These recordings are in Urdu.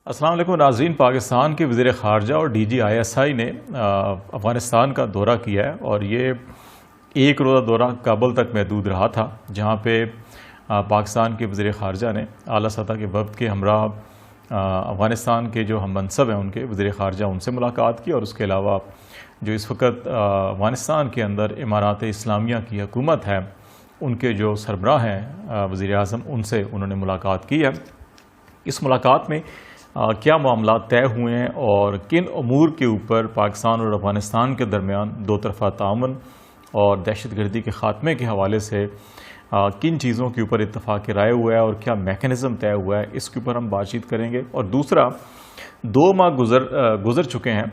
السلام علیکم ناظرین، پاکستان کے وزیر خارجہ اور ڈی جی آئی ایس آئی نے افغانستان کا دورہ کیا ہے اور یہ ایک روزہ دورہ کابل تک محدود رہا تھا، جہاں پہ پاکستان کے وزیر خارجہ نے اعلیٰ سطح کے وفد کے ہمراہ افغانستان کے جو ہم منصب ہیں ان کے وزیر خارجہ ان سے ملاقات کی، اور اس کے علاوہ جو اس وقت افغانستان کے اندر امارات اسلامیہ کی حکومت ہے ان کے جو سربراہ ہیں وزیر اعظم، ان سے انہوں نے ملاقات کی ہے۔ اس ملاقات میں کیا معاملات طے ہوئے ہیں اور کن امور کے اوپر پاکستان اور افغانستان کے درمیان دو طرفہ تعاون اور دہشت گردی کے خاتمے کے حوالے سے کن چیزوں کے اوپر اتفاق رائے ہوا ہے اور کیا میکینزم طے ہوا ہے، اس کے اوپر ہم بات چیت کریں گے۔ اور دوسرا، 2 ماہ گزر چکے ہیں،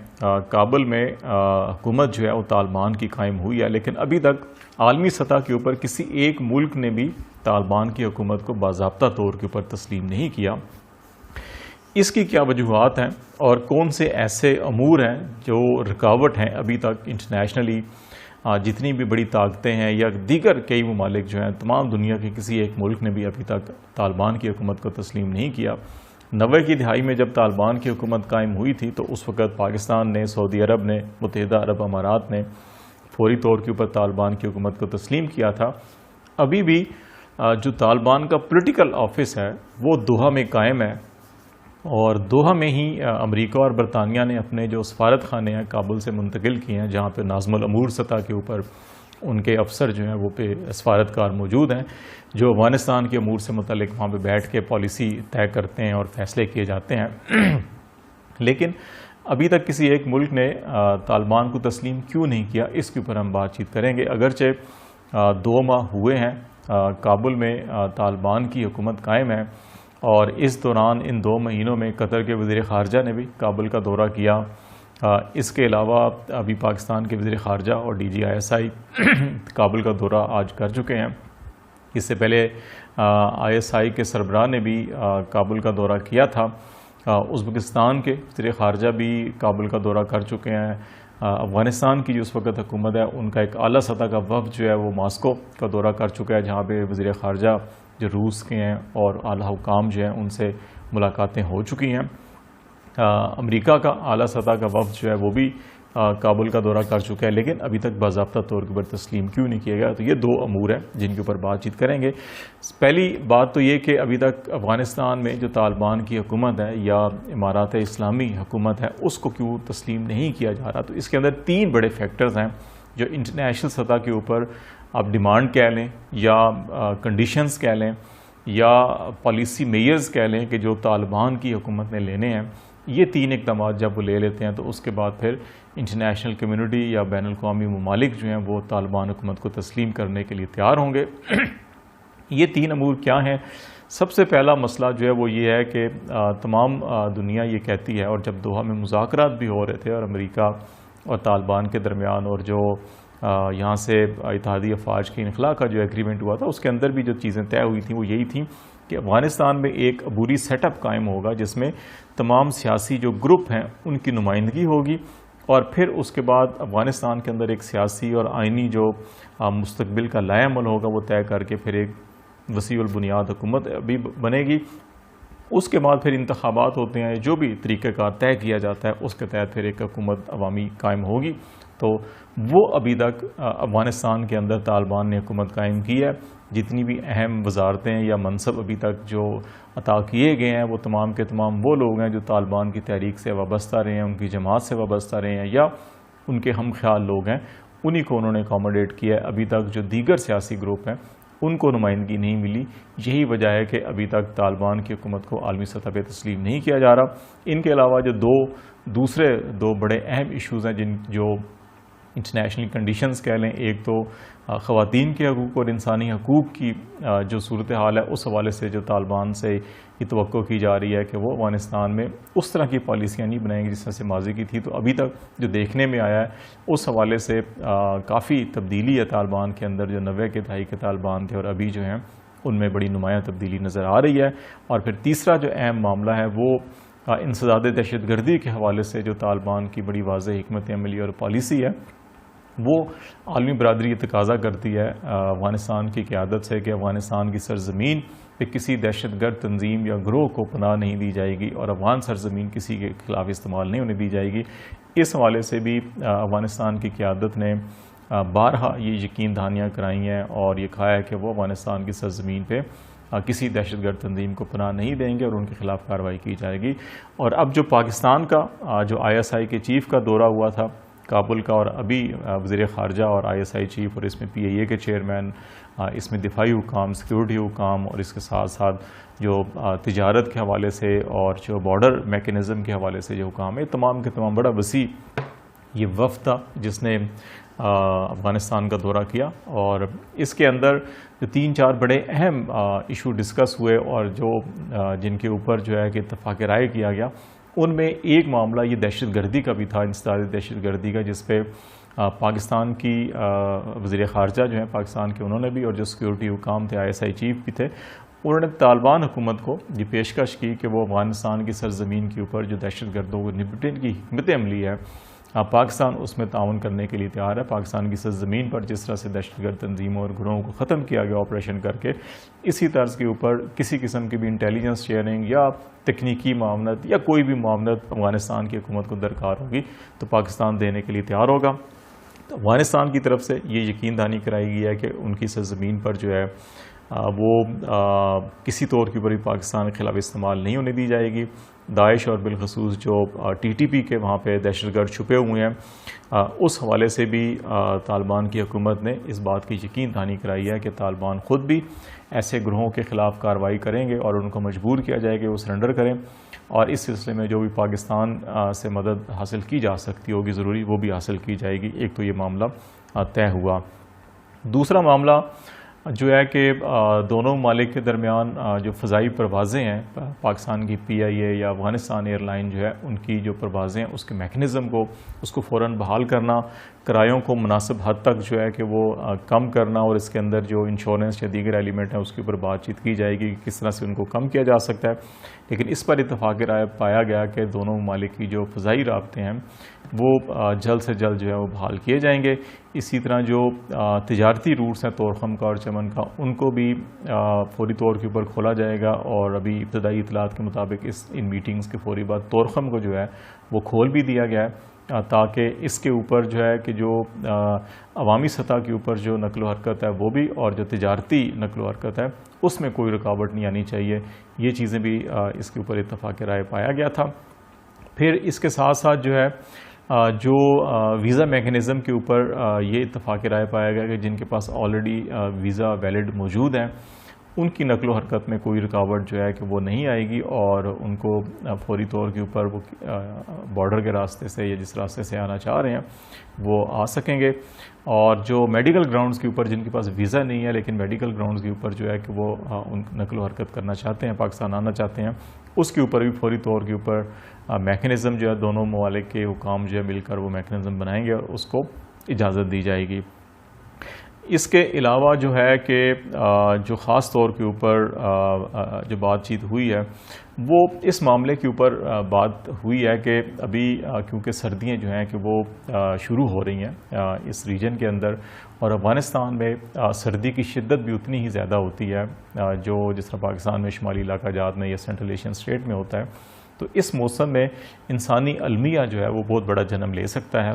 کابل میں حکومت جو ہے وہ طالبان کی قائم ہوئی ہے، لیکن ابھی تک عالمی سطح کے اوپر کسی ایک ملک نے بھی طالبان کی حکومت کو باضابطہ طور کے اوپر تسلیم نہیں کیا۔ اس کی کیا وجوہات ہیں اور کون سے ایسے امور ہیں جو رکاوٹ ہیں ابھی تک انٹرنیشنلی، جتنی بھی بڑی طاقتیں ہیں یا دیگر کئی ممالک جو ہیں، تمام دنیا کے کسی ایک ملک نے بھی ابھی تک طالبان کی حکومت کو تسلیم نہیں کیا۔ 90 کی دہائی میں جب طالبان کی حکومت قائم ہوئی تھی تو اس وقت پاکستان نے، سعودی عرب نے، متحدہ عرب امارات نے فوری طور کے اوپر طالبان کی حکومت کو تسلیم کیا تھا۔ ابھی بھی جو طالبان کا پولیٹیکل آفس ہے وہ دوحہ میں قائم ہے، اور دوحہ میں ہی امریکہ اور برطانیہ نے اپنے جو سفارت خانے ہیں کابل سے منتقل کیے ہیں، جہاں پہ ناظم الامور سطح کے اوپر ان کے افسر جو ہیں وہ پہ سفارتکار موجود ہیں، جو افغانستان کے امور سے متعلق وہاں پہ بیٹھ کے پالیسی طے کرتے ہیں اور فیصلے کیے جاتے ہیں۔ لیکن ابھی تک کسی ایک ملک نے طالبان کو تسلیم کیوں نہیں کیا، اس کے اوپر ہم بات چیت کریں گے۔ اگرچہ 2 ماہ ہوئے ہیں کابل میں طالبان کی حکومت قائم ہے، اور اس دوران ان 2 مہینوں میں قطر کے وزیر خارجہ نے بھی کابل کا دورہ کیا۔ اس کے علاوہ ابھی پاکستان کے وزیر خارجہ اور D G I S I Kabul کا دورہ آج کر چکے ہیں۔ اس سے پہلے آئی ایس آئی کے سربراہ نے بھی کابل کا دورہ کیا تھا۔ ازبکستان کے وزیر خارجہ بھی کابل کا دورہ کر چکے ہیں۔ افغانستان کی جو اس وقت حکومت ہے ان کا ایک اعلیٰ سطح کا وفد جو ہے وہ ماسکو کا دورہ کر چکا ہے، جہاں پہ وزیر خارجہ جو روس کے ہیں اور اعلیٰ حکام جو ہیں ان سے ملاقاتیں ہو چکی ہیں۔ امریکہ کا اعلیٰ سطح کا وفد جو ہے وہ بھی کابل کا دورہ کر چکا ہے، لیکن ابھی تک باضابطہ طور کے اوپر تسلیم کیوں نہیں کیا گیا۔ تو یہ 2 امور ہیں جن کے اوپر بات چیت کریں گے۔ پہلی بات تو یہ کہ ابھی تک افغانستان میں جو طالبان کی حکومت ہے یا امارات اسلامی حکومت ہے اس کو کیوں تسلیم نہیں کیا جا رہا، تو اس کے اندر 3 بڑے فیکٹرز ہیں جو انٹرنیشنل سطح کے اوپر آپ ڈیمانڈ کہہ لیں یا کنڈیشنز کہہ لیں یا پالیسی میئرز کہہ لیں کہ جو طالبان کی حکومت نے لینے ہیں۔ یہ 3 اقدامات جب وہ لے لیتے ہیں تو اس کے بعد پھر انٹرنیشنل کمیونٹی یا بین الاقوامی ممالک جو ہیں وہ طالبان حکومت کو تسلیم کرنے کے لیے تیار ہوں گے۔ یہ 3 امور کیا ہیں؟ سب سے پہلا مسئلہ جو ہے وہ یہ ہے کہ تمام دنیا یہ کہتی ہے، اور جب دوحہ میں مذاکرات بھی ہو رہے تھے اور امریکہ اور طالبان کے درمیان اور جو یہاں سے اتحادی افواج کی انخلاء کا جو ایگریمنٹ ہوا تھا اس کے اندر بھی جو چیزیں طے ہوئی تھیں وہ یہی تھیں کہ افغانستان میں ایک عبوری سیٹ اپ قائم ہوگا جس میں تمام سیاسی جو گروپ ہیں ان کی نمائندگی ہوگی، اور پھر اس کے بعد افغانستان کے اندر ایک سیاسی اور آئینی جو مستقبل کا لائحہ عمل ہوگا وہ طے کر کے پھر ایک وسیع البنیاد حکومت بھی بنے گی۔ اس کے بعد پھر انتخابات ہوتے ہیں، جو بھی طریقہ کار طے کیا جاتا ہے اس کے تحت پھر ایک حکومت عوامی قائم ہوگی۔ تو وہ ابھی تک افغانستان کے اندر طالبان نے حکومت قائم کی ہے۔ جتنی بھی اہم وزارتیں یا منصب ابھی تک جو عطا کیے گئے ہیں وہ تمام کے تمام وہ لوگ ہیں جو طالبان کی تحریک سے وابستہ رہے ہیں، ان کی جماعت سے وابستہ رہے ہیں یا ان کے ہم خیال لوگ ہیں، انہی کو انہوں نے اکاموڈیٹ کیا ہے۔ ابھی تک جو دیگر سیاسی گروپ ہیں ان کو نمائندگی نہیں ملی۔ یہی وجہ ہے کہ ابھی تک طالبان کی حکومت کو عالمی سطح پہ تسلیم نہیں کیا جا رہا۔ ان کے علاوہ جو دوسرے دو بڑے اہم ایشوز ہیں جو انٹرنیشنل کنڈیشنز کہہ لیں، ایک تو خواتین کے حقوق اور انسانی حقوق کی جو صورتحال ہے اس حوالے سے جو طالبان سے یہ توقع کی جا رہی ہے کہ وہ افغانستان میں اس طرح کی پالیسیاں نہیں بنائیں گی جس طرح سے ماضی کی تھی، تو ابھی تک جو دیکھنے میں آیا ہے اس حوالے سے کافی تبدیلی ہے طالبان کے اندر۔ جو 90 کے دہائی کے طالبان تھے اور ابھی جو ہیں ان میں بڑی نمایاں تبدیلی نظر آ رہی ہے۔ اور پھر تیسرا جو اہم معاملہ ہے وہ انسداد دہشت گردی کے حوالے سے جو طالبان کی بڑی واضح حکمت عملی اور پالیسی ہے وہ عالمی برادری یہ تقاضا کرتی ہے افغانستان کی قیادت سے کہ افغانستان کی سرزمین پہ کسی دہشت گرد تنظیم یا گروہ کو پناہ نہیں دی جائے گی اور افغان سرزمین کسی کے خلاف استعمال نہیں ہونے دی جائے گی۔ اس حوالے سے بھی افغانستان کی قیادت نے بارہا یہ یقین دہانیاں کرائی ہیں اور یہ کہا ہے کہ وہ افغانستان کی سرزمین پہ کسی دہشت گرد تنظیم کو پناہ نہیں دیں گے اور ان کے خلاف کارروائی کی جائے گی۔ اور اب جو پاکستان کا جو ISI کے چیف کا دورہ ہوا تھا کابل کا، اور ابھی وزیر خارجہ اور ISI چیف اور اس میں PIA کے چیئرمین، اس میں دفاعی حکام، سیکیورٹی حکام اور اس کے ساتھ ساتھ جو تجارت کے حوالے سے اور جو بارڈر میکنزم کے حوالے سے جو حکام ہے، تمام کے تمام بڑا وسیع یہ وفد تھا جس نے افغانستان کا دورہ کیا۔ اور اس کے اندر جو 3-4 بڑے اہم ایشو ڈسکس ہوئے اور جن کے اوپر جو ہے کہ اتفاق رائے کیا گیا، ان میں ایک معاملہ یہ دہشت گردی کا بھی تھا، انسدادی دہشت گردی کا، جس پہ پاکستان کی وزیر خارجہ جو ہیں پاکستان کے، انہوں نے بھی، اور جو سیکیورٹی حکام تھے ISI چیف بھی تھے، انہوں نے طالبان حکومت کو یہ پیشکش کی کہ وہ افغانستان کی سرزمین کے اوپر جو دہشت گردوں کو نپٹنے کی حکمت عملی ہے، پاکستان اس میں تعاون کرنے کے لیے تیار ہے۔ پاکستان کی سرزمین پر جس طرح سے دہشت گرد تنظیموں اور گروہوں کو ختم کیا گیا آپریشن کر کے، اسی طرز کے اوپر کسی قسم کی بھی انٹیلیجنس شیئرنگ یا تکنیکی معاونت یا کوئی بھی معاونت افغانستان کی حکومت کو درکار ہوگی تو پاکستان دینے کے لیے تیار ہوگا۔ تو افغانستان کی طرف سے یہ یقین دہانی کرائی گئی ہے کہ ان کی سرزمین پر جو ہے وہ کسی طور کے اوپر بھی پاکستان کے خلاف استعمال نہیں ہونے دی جائے گی۔ داعش اور بالخصوص جو TTP کے وہاں پہ دہشت گرد چھپے ہوئے ہیں، اس حوالے سے بھی طالبان کی حکومت نے اس بات کی یقین دہانی کرائی ہے کہ طالبان خود بھی ایسے گروہوں کے خلاف کارروائی کریں گے اور ان کو مجبور کیا جائے کہ وہ سرنڈر کریں، اور اس سلسلے میں جو بھی پاکستان سے مدد حاصل کی جا سکتی ہوگی ضروری وہ بھی حاصل کی جائے گی۔ ایک تو یہ معاملہ طے ہوا۔ دوسرا معاملہ جو ہے کہ دونوں ممالک کے درمیان جو فضائی پروازیں ہیں، پاکستان کی PIA یا افغانستان ایئر لائن جو ہے، ان کی جو پروازیں ہیں اس کے میکنزم کو، اس کو فوراً بحال کرنا، کرایوں کو مناسب حد تک جو ہے کہ وہ کم کرنا، اور اس کے اندر جو انشورنس یا دیگر ایلیمنٹ ہیں اس کے اوپر بات چیت کی جائے گی کہ کس طرح سے ان کو کم کیا جا سکتا ہے۔ لیکن اس پر اتفاق رائے پایا گیا کہ دونوں ممالک کی جو فضائی رابطے ہیں وہ جلد سے جلد جو ہے وہ بحال کیے جائیں گے۔ اسی طرح جو تجارتی روٹس ہیں طورخم کا اور چمن کا، ان کو بھی فوری طور کے اوپر کھولا جائے گا، اور ابھی ابتدائی اطلاعات کے مطابق ان میٹنگز کے فوری بعد طورخم کو جو ہے وہ کھول بھی دیا گیا ہے، تاکہ اس کے اوپر جو ہے کہ جو عوامی سطح کے اوپر جو نقل و حرکت ہے وہ بھی، اور جو تجارتی نقل و حرکت ہے اس میں کوئی رکاوٹ نہیں آنی چاہیے۔ یہ چیزیں بھی اس کے اوپر اتفاق رائے پایا گیا تھا۔ پھر اس کے ساتھ ساتھ جو ہے جو ویزا میکنزم کے اوپر یہ اتفاق رائے پایا گیا کہ جن کے پاس آلریڈی ویزا ویلڈ موجود ہیں، ان کی نقل و حرکت میں کوئی رکاوٹ جو ہے کہ وہ نہیں آئے گی، اور ان کو فوری طور کے اوپر وہ بارڈر کے راستے سے یا جس راستے سے آنا چاہ رہے ہیں وہ آ سکیں گے۔ اور جو میڈیکل گراؤنڈز کے اوپر جن کے پاس ویزا نہیں ہے لیکن میڈیکل گراؤنڈز کے اوپر جو ہے کہ وہ ان نقل و حرکت کرنا چاہتے ہیں، پاکستان آنا چاہتے ہیں، اس کے اوپر بھی فوری طور کے اوپر میکنزم جو ہے دونوں ممالک کے حکام جو ہے مل کر وہ میکنزم بنائیں گے اور اس کو اجازت دی جائے گی۔ اس کے علاوہ جو ہے کہ جو خاص طور کے اوپر جو بات چیت ہوئی ہے وہ اس معاملے کے اوپر بات ہوئی ہے کہ ابھی کیونکہ سردیاں جو ہیں کہ وہ شروع ہو رہی ہیں اس ریجن کے اندر، اور افغانستان میں سردی کی شدت بھی اتنی ہی زیادہ ہوتی ہے جو جس طرح پاکستان میں شمالی علاقہ جات میں یا سینٹرل ایشین اسٹیٹ میں ہوتا ہے، تو اس موسم میں انسانی المیہ جو ہے وہ بہت بڑا جنم لے سکتا ہے،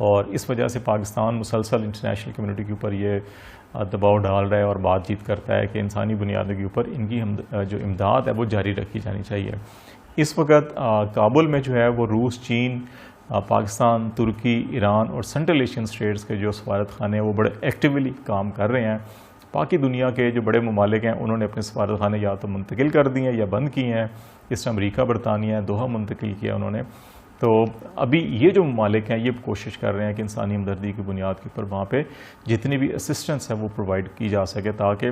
اور اس وجہ سے پاکستان مسلسل انٹرنیشنل کمیونٹی کے اوپر یہ دباؤ ڈال رہا ہے اور بات چیت کرتا ہے کہ انسانی بنیادوں کے اوپر ان کی جو امداد ہے وہ جاری رکھی جانی چاہیے۔ اس وقت کابل میں جو ہے وہ روس، چین، پاکستان، ترکی، ایران اور سینٹرل ایشین اسٹیٹس کے جو سفارت خانے ہیں وہ بڑے ایکٹیولی کام کر رہے ہیں۔ باقی دنیا کے جو بڑے ممالک ہیں انہوں نے اپنے سفارت خانے یا تو منتقل کر دیے ہیں یا بند کیے ہیں، جس طرح امریکہ، برطانیہ، دوحہ منتقل کیا انہوں نے۔ تو ابھی یہ جو ممالک ہیں یہ کوشش کر رہے ہیں کہ انسانی ہمدردی کی بنیاد کے اوپر وہاں پہ جتنی بھی اسسٹنس ہے وہ پرووائڈ کی جا سکے، تاکہ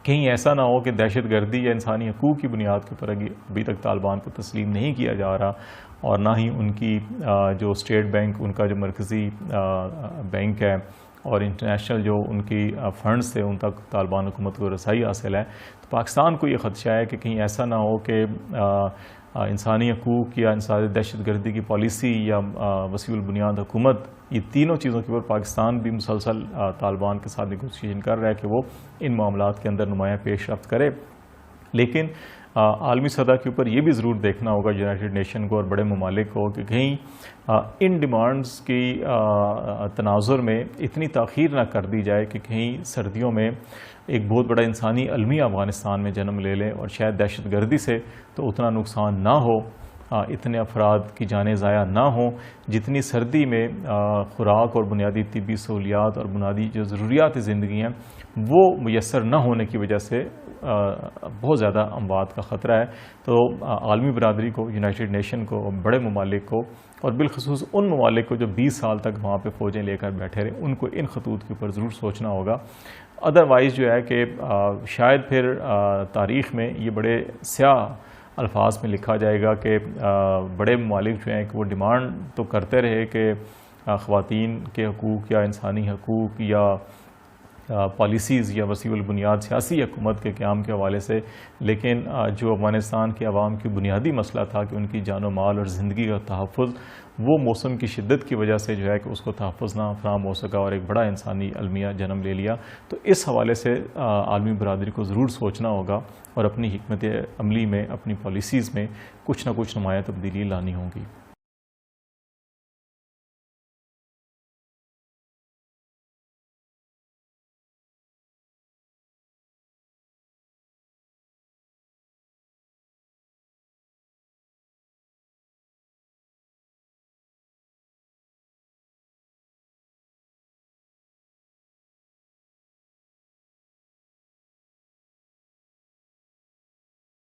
کہیں ایسا نہ ہو کہ دہشت گردی یا انسانی حقوق کی بنیاد کے اوپر ابھی تک طالبان کو تسلیم نہیں کیا جا رہا، اور نہ ہی ان کی جو اسٹیٹ بینک، ان کا جو مرکزی بینک ہے اور انٹرنیشنل جو ان کی فنڈز تھے ان تک طالبان حکومت کو رسائی حاصل ہے، تو پاکستان کو یہ خدشہ ہے کہ کہیں ایسا نہ ہو کہ انسانی حقوق یا انسانی دہشت گردی کی پالیسی یا وسیع البنیاد حکومت، یہ تینوں چیزوں کے اوپر پاکستان بھی مسلسل طالبان کے ساتھ نیگوسیشن کر رہا ہے کہ وہ ان معاملات کے اندر نمایاں پیش رفت کرے. لیکن عالمی سطح کے اوپر یہ بھی ضرور دیکھنا ہوگا یونائٹڈ نیشن کو اور بڑے ممالک کو کہ کہیں ان ڈیمانڈز کی تناظر میں اتنی تاخیر نہ کر دی جائے کہ کہیں سردیوں میں ایک بہت بڑا انسانی المیہ افغانستان میں جنم لے لے اور شاید دہشت گردی سے تو اتنا نقصان نہ ہو، اتنے افراد کی جانیں ضائع نہ ہوں جتنی سردی میں خوراک اور بنیادی طبی سہولیات اور بنیادی جو ضروریات زندگی ہیں وہ میسر نہ ہونے کی وجہ سے بہت زیادہ اموات کا خطرہ ہے. تو عالمی برادری کو، یونائٹڈ نیشن کو، بڑے ممالک کو اور بالخصوص ان ممالک کو جو 20 سال تک وہاں پہ فوجیں لے کر بیٹھے رہے، ان کو ان خطوط کے اوپر ضرور سوچنا ہوگا. ادروائز جو ہے کہ شاید پھر تاریخ میں یہ بڑے سیاہ الفاظ میں لکھا جائے گا کہ بڑے ممالک جو ہیں کہ وہ ڈیمانڈ تو کرتے رہے کہ خواتین کے حقوق یا انسانی حقوق یا پالیسیز یا وسیع البنیاد سیاسی حکومت کے قیام کے حوالے سے، لیکن جو افغانستان کے عوام کی بنیادی مسئلہ تھا کہ ان کی جان و مال اور زندگی کا تحفظ، وہ موسم کی شدت کی وجہ سے جو ہے کہ اس کو تحفظ نہ فراہم ہو سکا اور ایک بڑا انسانی المیہ جنم لے لیا. تو اس حوالے سے عالمی برادری کو ضرور سوچنا ہوگا اور اپنی حکمت عملی میں، اپنی پالیسیز میں کچھ نہ کچھ نمایاں تبدیلی لانی ہوں گی.